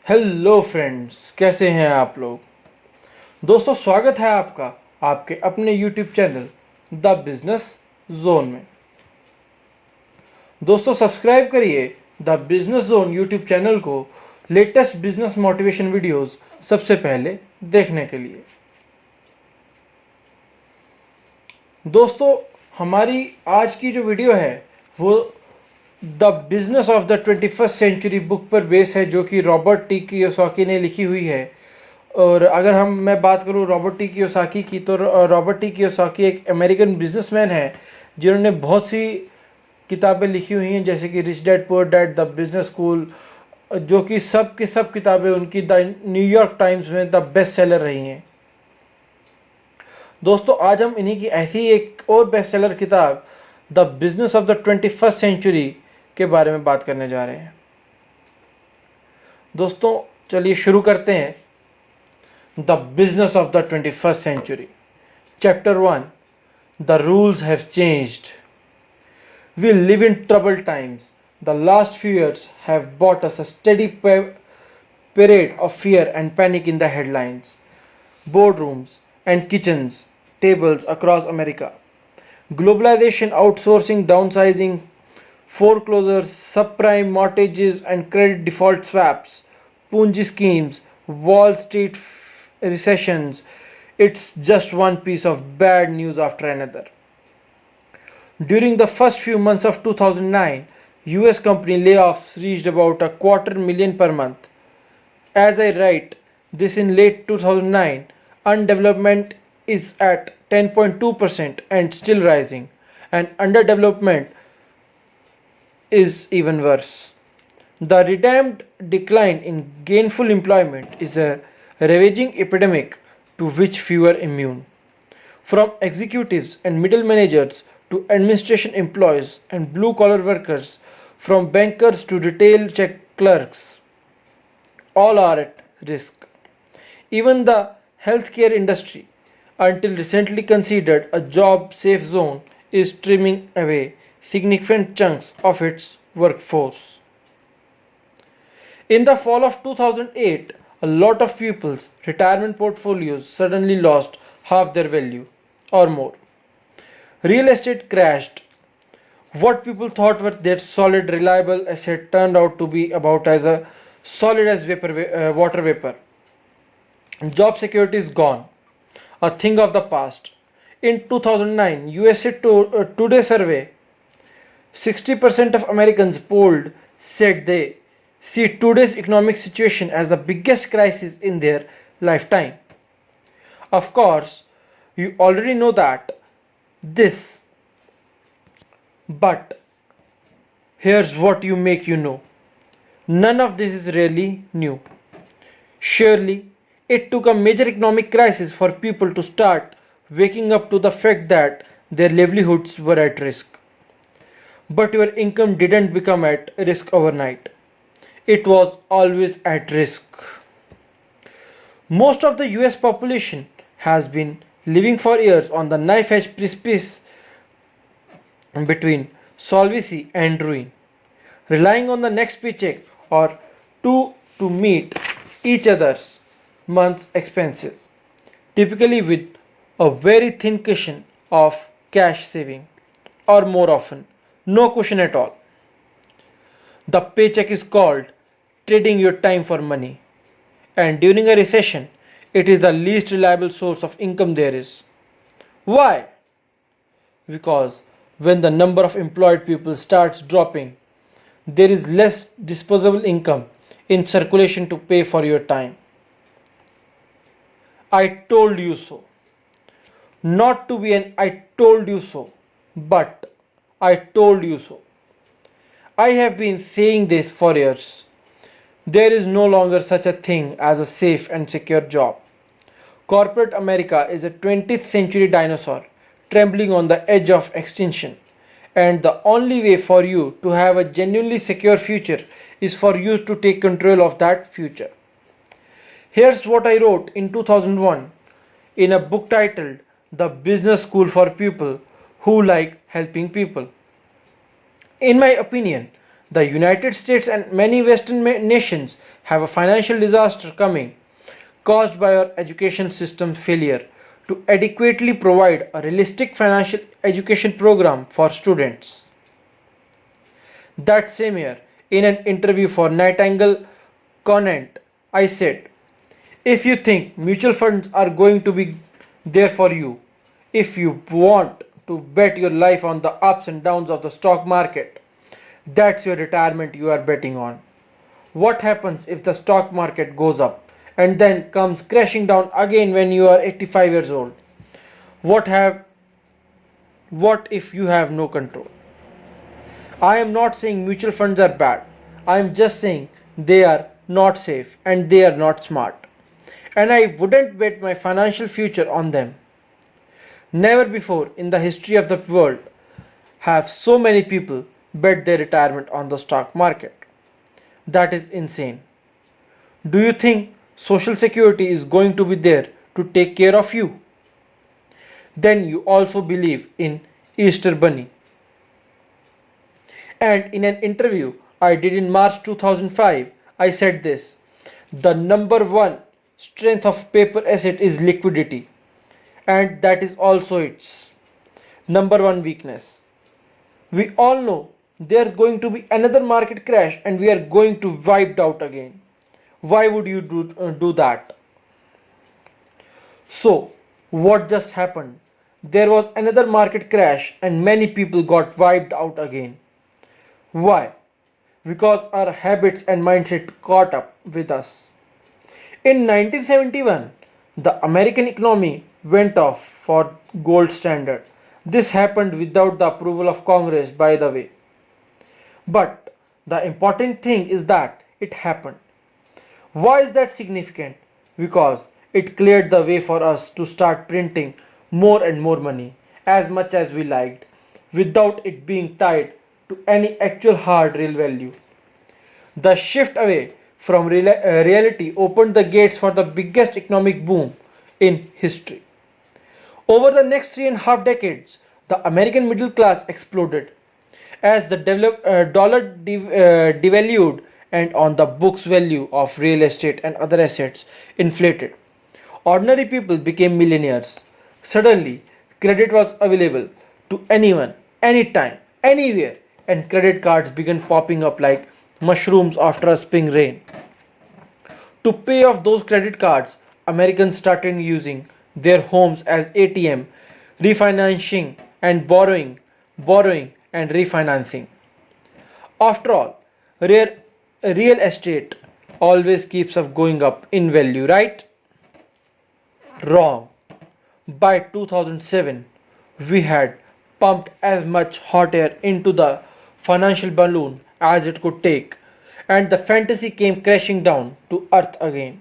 Hello friends, कैसे हैं आप लोग। दोस्तों, स्वागत है आपका आपके अपने YouTube channel the business zone में। दोस्तों, सब्सक्राइब करिए the business zone YouTube channel को लेटेस्ट बिजनेस मोटिवेशन वीडियोस सबसे पहले देखने के लिए। दोस्तों, हमारी आज की जो वीडियो है वो the business of the 21st century book पर बेस है, जो कि रॉबर्ट टी कियोसाकी ने लिखी हुई है। और अगर मैं बात करूँ रॉबर्ट टी कियोसाकी की, तो रॉबर्ट टी कियोसाकी एक अमेरिकन बिजनेसमैन है जिन्होंने बहुत सी किताबें लिखी हुई हैं, जैसे कि rich dad poor dad, the business school, जो कि सब की सब किताबें उनकी द न्यूयॉर्क टाइम्स में द बेस्ट सेलर रही हैं। दोस्तों, आज हम इन्हीं की ऐसी एक और बेस्ट सेलर किताब the business of the 21st century के बारे में बात करने जा रहे हैं। दोस्तों, चलिए शुरू करते हैं। The business of the 21st century, chapter 1, the rules have changed. We live in troubled times. The last few years have brought us a steady parade of fear and panic in the headlines, boardrooms and kitchens tables across America. Globalization, outsourcing, downsizing, foreclosures, subprime mortgages and credit default swaps, Ponzi schemes, Wall Street recessions. It's just one piece of bad news after another. During the first few months of 2009, US company layoffs reached about 250,000 per month. As I write this in late 2009, undevelopment is at 10.2% and still rising, and underdevelopment is even worse. The redeemed decline in gainful employment is a ravaging epidemic to which few are immune. From executives and middle managers to administration employees and blue collar workers, from bankers to retail check clerks, all are at risk. Even the healthcare industry, until recently considered a job safe zone, is trimming away significant chunks of its workforce. In the fall of 2008, a lot of people's retirement portfolios suddenly lost half their value or more. Real estate crashed. What people thought were their solid, reliable asset turned out to be about as solid as water vapor. Job security is gone, a thing of the past. In 2009, USA Today survey, 60% of Americans polled said they see today's economic situation as the biggest crisis in their lifetime. Of course, you already know that this, but here's what you know. None of this is really new. Surely, it took a major economic crisis for people to start waking up to the fact that their livelihoods were at risk. But your income didn't become at risk overnight. It was always at risk. Most of the US population has been living for years on the knife edge precipice between solvency and ruin, relying on the next paycheck or two to meet each other's month's expenses, typically with a very thin cushion of cash saving, or more often, no cushion at all. The paycheck is called trading your time for money, and during a recession, it is the least reliable source of income there is. Why? Because when the number of employed people starts dropping, there is less disposable income in circulation to pay for your time. I told you so. Not to be an I told you so, but I told you so. I have been saying this for years. There is no longer such a thing as a safe and secure job. Corporate America is a 20th century dinosaur trembling on the edge of extinction, and the only way for you to have a genuinely secure future is for you to take control of that future. Here's what I wrote in 2001 in a book titled The Business School for People Who Like Helping People. In my opinion, The United States and many Western nations have a financial disaster coming, caused by our education system's failure to adequately provide a realistic financial education program for students. That same year, in an interview for Nightingale Conant, I said, if you think mutual funds are going to be there for you, if you want to bet your life on the ups and downs of the stock market, that's your retirement you are betting on. What happens if the stock market goes up and then comes crashing down again when you are 85 years old? What if you have no control? I am not saying mutual funds are bad. I am just saying they are not safe and they are not smart. And I wouldn't bet my financial future on them. Never before in the history of the world have so many people bet their retirement on the stock market. That is insane. Do you think Social Security is going to be there to take care of you? Then you also believe in Easter Bunny. And in an interview I did in March 2005, I said this: the number one strength of paper asset is liquidity, and that is also its number one weakness. We all know there's going to be another market crash and we are going to wiped out again. Why would you do that? So, what just happened? There was another market crash and many people got wiped out again. Why? Because our habits and mindset caught up with us. In 1971, the American economy went off for gold standard. This happened without the approval of Congress, by the way. But the important thing is that it happened. Why is that significant? Because it cleared the way for us to start printing more and more money as much as we liked without it being tied to any actual hard real value. The shift away from reality opened the gates for the biggest economic boom in history. Over the next 3.5 decades, the American middle class exploded as the dollar devalued and on the books value of real estate and other assets inflated. Ordinary people became millionaires. Suddenly, credit was available to anyone, anytime, anywhere, and credit cards began popping up like mushrooms after a spring rain. To pay off those credit cards, Americans started using their homes as ATM, refinancing and borrowing and refinancing. After all, real estate always keeps up going up in value, right? Wrong. By 2007, we had pumped as much hot air into the financial balloon as it could take, and the fantasy came crashing down to earth again.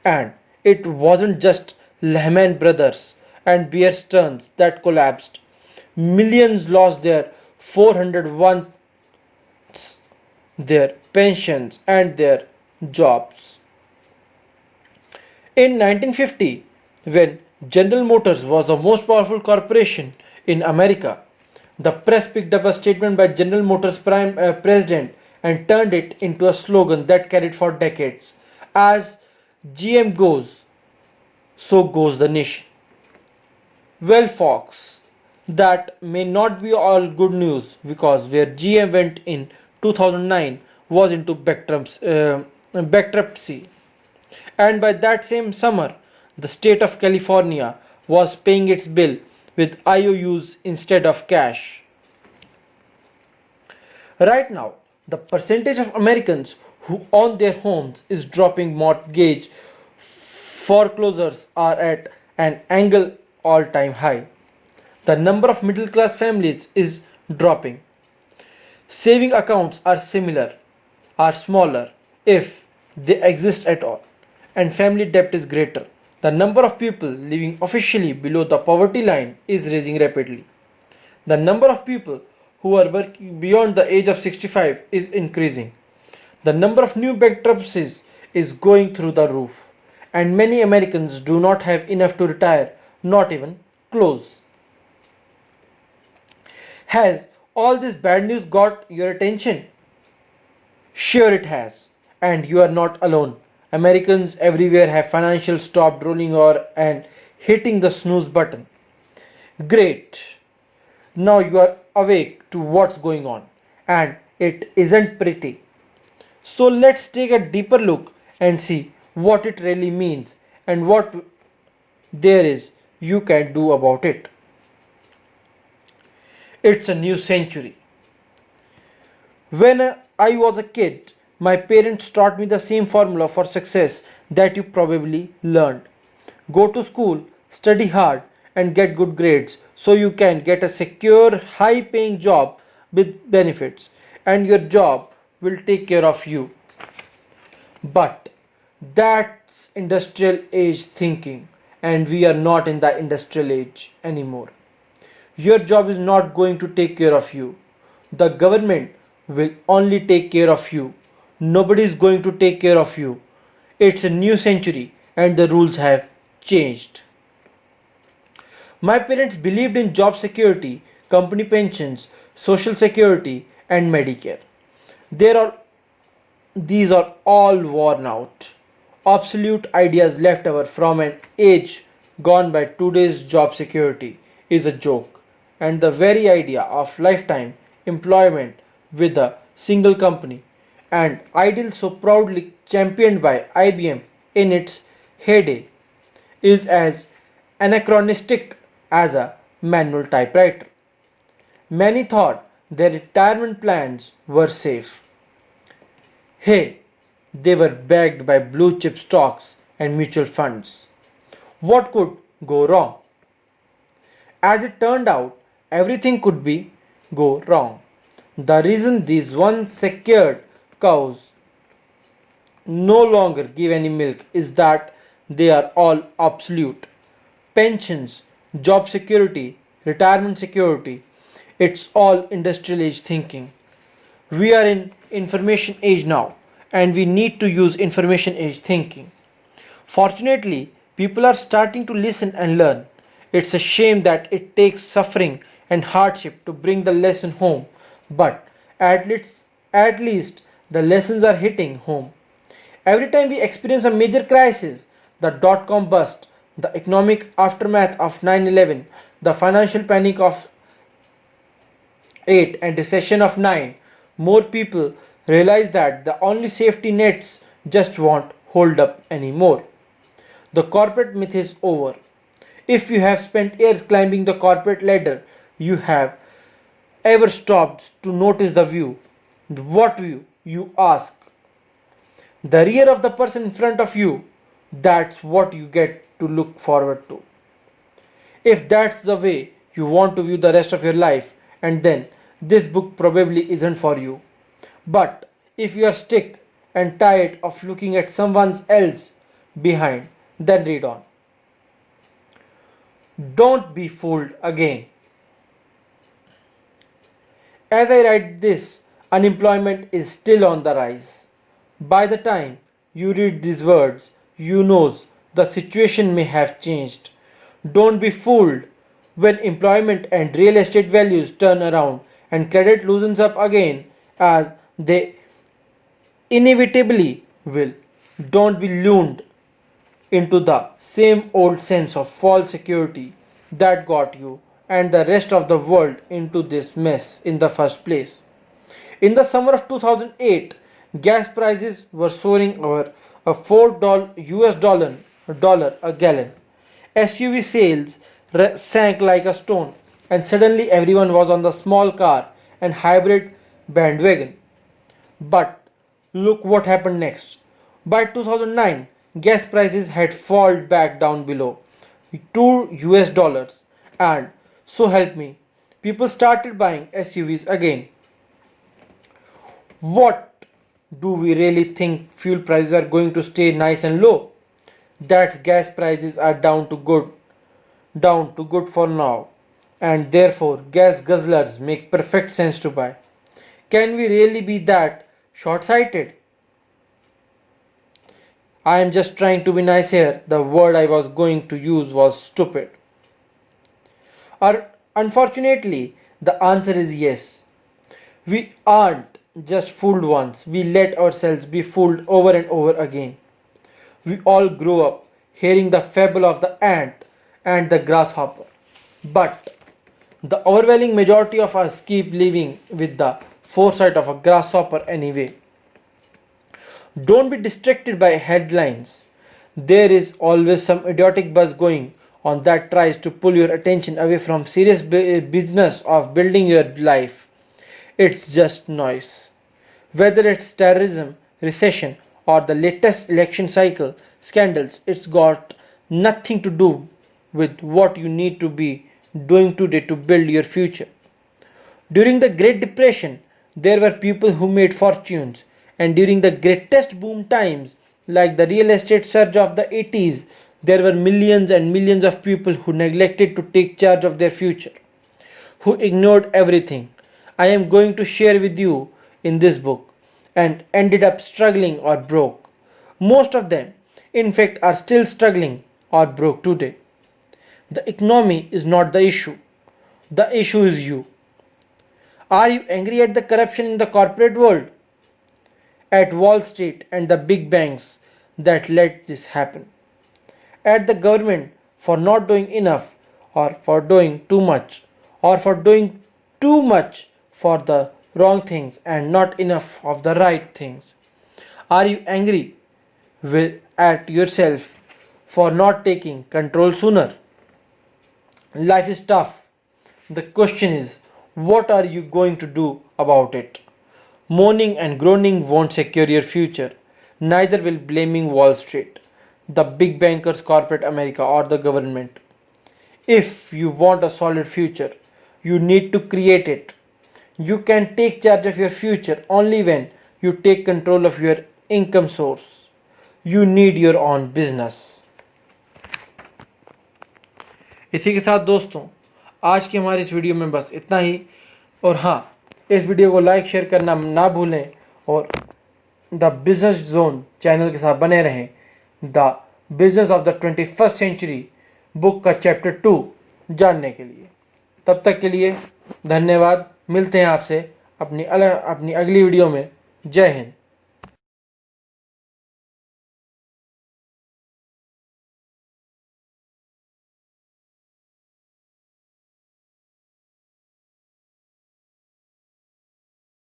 And it wasn't just Lehman Brothers and Bear Stearns that collapsed. Millions lost their 401, their pensions, and their jobs. In 1950, when General Motors was the most powerful corporation in America, the press picked up a statement by General Motors president and turned it into a slogan that carried for decades. As GM goes, so goes the nation. Well, folks, that may not be all good news because where GM went in 2009 was into bankruptcy, and by that same summer, the state of California was paying its bill with IOUs instead of cash. Right now, the percentage of Americans who own their homes is dropping. Mortgage foreclosures are at an angle all-time high. The number of middle class families is dropping. Saving accounts are smaller if they exist at all, and family debt is greater. The number of people living officially below the poverty line is rising rapidly. The number of people who are working beyond the age of 65 is increasing. The number of new bankruptcies is going through the roof, and many Americans do not have enough to retire, not even close. Has all this bad news got your attention? Sure, it has. And you are not alone. Americans everywhere have financial stopped rolling over and hitting the snooze button. Great. Now you are awake to what's going on. And it isn't pretty. So let's take a deeper look and see what it really means and what there is you can do about it. It's a new century. When I was a kid, my parents taught me the same formula for success that you probably learned. Go to school, study hard, and get good grades so you can get a secure, high paying job with benefits, and your job will take care of you. But that's industrial age thinking, and we are not in the industrial age anymore. Your job is not going to take care of you. The government will only take care of you. Nobody is going to take care of you. It's a new century and the rules have changed. My parents believed in job security, company pensions, social security, and Medicare. There are these are all worn out. Obsolete ideas left over from an age gone by. Today's job security is a joke, and the very idea of lifetime employment with a single company, and ideal so proudly championed by IBM in its heyday, is as anachronistic as a manual typewriter. Many thought their retirement plans were safe. Hey, they were backed by blue chip stocks and mutual funds. What could go wrong? As it turned out, everything could be go wrong. The reason these once secured cows no longer give any milk is that they are all obsolete. Pensions, job security, retirement security, it's all industrial age thinking. We are in information age now and we need to use information age thinking. Fortunately, people are starting to listen and learn. It's a shame that it takes suffering and hardship to bring the lesson home, but at least the lessons are hitting home. Every time we experience a major crisis, the dot com bust, the economic aftermath of 9/11, the financial panic of 8 and recession of 9, more people realize that the only safety nets just won't hold up anymore. The corporate myth is over. If you have spent years climbing the corporate ladder, you have ever stopped to notice the view? What view? You ask. The rear of the person in front of you, that's what you get to look forward to. If that's the way you want to view the rest of your life, and then this book probably isn't for you. But if you are sick and tired of looking at someone else behind, then read on. Don't be fooled again. As I write this, unemployment is still on the rise. By the time you read these words, you know the situation may have changed. Don't be fooled when employment and real estate values turn around and credit loosens up again as they inevitably will. Don't be lured into the same old sense of false security that got you and the rest of the world into this mess in the first place. In the summer of 2008, gas prices were soaring over a $4 dollar a gallon. SUV sales sank like a stone, and suddenly everyone was on the small car and hybrid bandwagon. But look what happened next. By 2009, gas prices had fallen back down below $2, and so help me, people started buying SUVs again. What do we really think fuel prices are going to stay nice and low? That's gas prices are down to good for now, and therefore gas guzzlers make perfect sense to buy. Can we really be that short-sighted? I am just trying to be nice here. The word I was going to use was stupid. Or unfortunately, the answer is yes. We aren't just fooled once. We let ourselves be fooled over and over again. We all grow up hearing the fable of the ant and the grasshopper. But the overwhelming majority of us keep living with the foresight of a grasshopper anyway. Don't be distracted by headlines. There is always some idiotic buzz going on that tries to pull your attention away from serious business of building your life. It's just noise. Whether it's terrorism, recession, or the latest election cycle scandals, it's got nothing to do with what you need to be doing today to build your future. During the Great Depression, there were people who made fortunes, and during the greatest boom times, like the real estate surge of the 80s, there were millions and millions of people who neglected to take charge of their future, who ignored everything I am going to share with you in this book, and ended up struggling or broke. Most of them, in fact, are still struggling or broke today. The economy is not the issue. The issue is you. Are you angry at the corruption in the corporate world? At Wall Street and the big banks that let this happen? At the government for not doing enough, or for doing too much, or for doing too much for the wrong things and not enough of the right things? Are you angry at yourself for not taking control sooner? Life is tough. The question is, what are you going to do about it? Moaning and groaning won't secure your future. Neither will blaming Wall Street, the big bankers, corporate America, or the government. If you want a solid future, you need to create it. You can take charge of your future only when you take control of your income source. You need your own business. इसी के साथ दोस्तों, आज की हमारी इस video में बस इतना ही। और हाँ, इस वीडियो को लाइक शेयर करना ना भूलें और द बिजनेस जोन चैनल के साथ बने रहें the business of the 21st century book का चैप्टर 2 जानने के लिए। तब तक के लिए धन्यवाद। मिलते हैं आपसे अपनी अगली वीडियो में। जय हिंद।